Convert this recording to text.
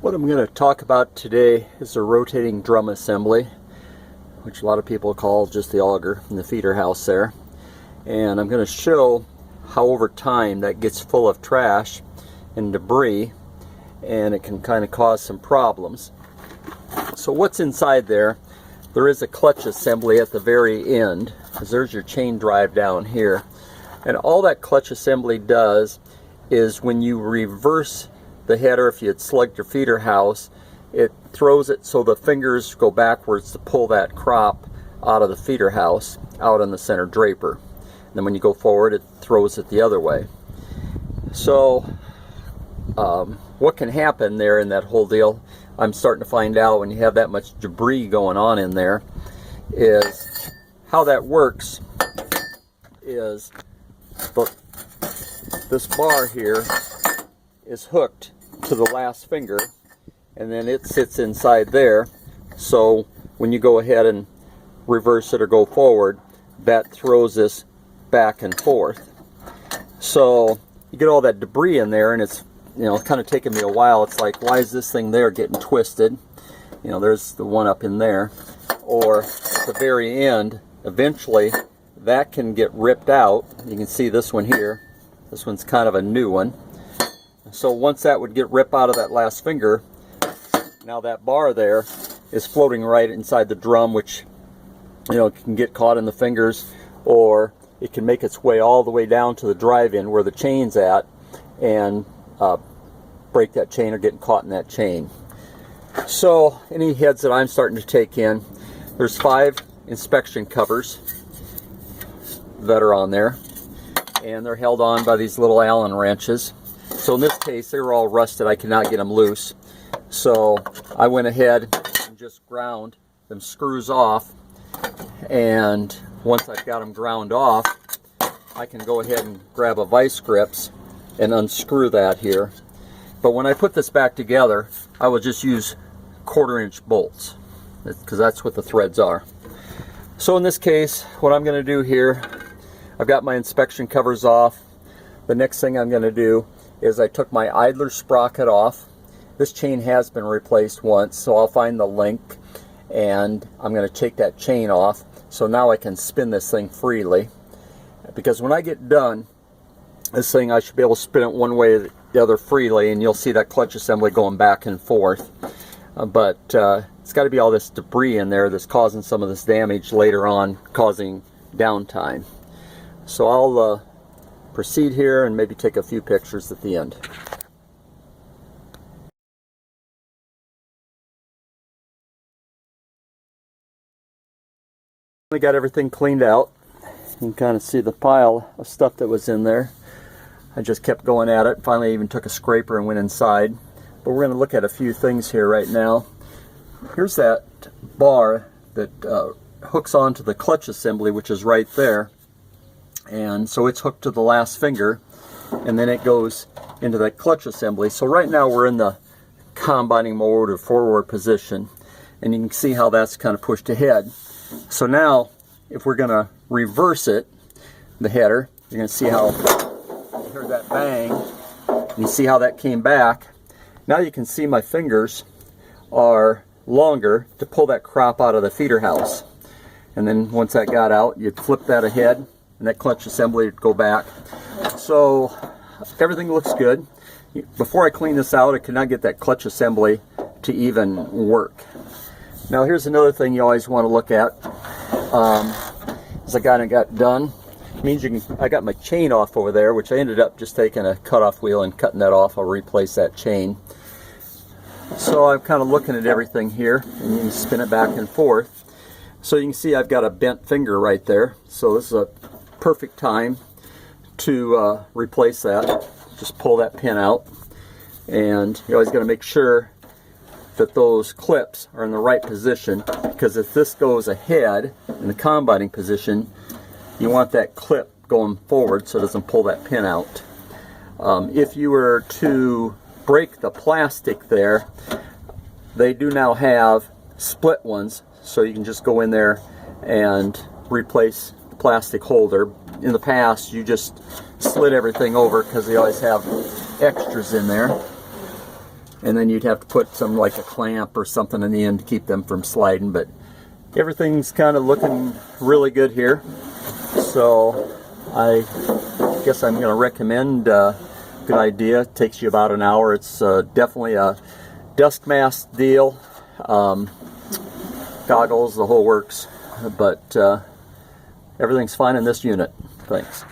What I'm going to talk about today is the rotating drum assembly, which a lot of people call just the auger in the feeder house there. And I'm going to show how over time that gets full of trash and debris, and it can kind of cause some problems. So what's inside there? There is a clutch assembly at the very end, because there's your chain drive down here. And all that clutch assembly does is when you reverse the header, if you had slugged your feeder house, it throws it so the fingers go backwards to pull that crop out of the feeder house, out on the center draper. And then when you go forward, it throws it the other way. So what can happen there in that whole deal, I'm starting to find out when you have that much debris going on in there, is how that works is this bar here is hooked to the last finger, and then it sits inside there. So when you go ahead and reverse it or go forward, that throws this back and forth. So you get all that debris in there, and it's, you know, kind of taking me a while. It's like, why is this thing there getting twisted? You know, there's the one up in there. Or at the very end, eventually that can get ripped out. You can see this one here. This one's kind of a new one. So once that would get ripped out of that last finger, now that bar there is floating right inside the drum, which, you know, can get caught in the fingers, or it can make its way all the way down to the drive-in where the chain's at and break that chain or get caught in that chain. So any heads that I'm starting to take in, there's 5 inspection covers that are on there, and they're held on by these little Allen wrenches. So in this case, they were all rusted. I could not get them loose. So I went ahead and just ground them screws off, and once I've got them ground off, I can go ahead and grab a vice grips and unscrew that here. But when I put this back together, I will just use 1/4-inch bolts, because that's what the threads are. So in this case, what I'm going to do here, I've got my inspection covers off. The next thing I'm going to do is I took my idler sprocket off. This chain has been replaced once, so I'll find the link, and I'm going to take that chain off. So now I can spin this thing freely, because when I get done, this thing, I should be able to spin it one way or the other freely, and you'll see that clutch assembly going back and forth. But it's got to be all this debris in there that's causing some of this damage later on, causing downtime. So I'll proceed here and maybe take a few pictures at the end. I got everything cleaned out. You can kind of see the pile of stuff that was in there. I just kept going at it. Finally, I even took a scraper and went inside. But we're going to look at a few things here right now. Here's that bar that hooks onto the clutch assembly, which is right there. And so it's hooked to the last finger, and then it goes into that clutch assembly. So right now we're in the combining mode or forward position, and you can see how that's kind of pushed ahead. So now if we're going to reverse it, the header, you're going to see how you heard that bang, and you see how that came back. Now you can see my fingers are longer to pull that crop out of the feeder house. And then once that got out, you'd flip that ahead, and that clutch assembly would go back. So everything looks good. Before I clean this out, I could not get that clutch assembly to even work. Now here's another thing you always want to look at. As I got done, it means you can, I got my chain off over there, which I ended up just taking a cutoff wheel and cutting that off. I'll replace that chain. So I'm kind of looking at everything here, and you can spin it back and forth. So you can see I've got a bent finger right there. So this is a perfect time to replace that. Just pull that pin out, and you always got to make sure that those clips are in the right position, because if this goes ahead in the combining position, you want that clip going forward so it doesn't pull that pin out. If you were to break the plastic there, they do now have split ones, so you can just go in there and replace the plastic holder. In the past, you just slid everything over because they always have extras in there. and then you'd have to put some like a clamp or something in the end to keep them from sliding. But everything's kind of looking really good here, so I guess I'm going to recommend. Good idea. It takes you about an hour. It's definitely a dust mask deal, goggles, the whole works, but everything's fine in this unit. Thanks.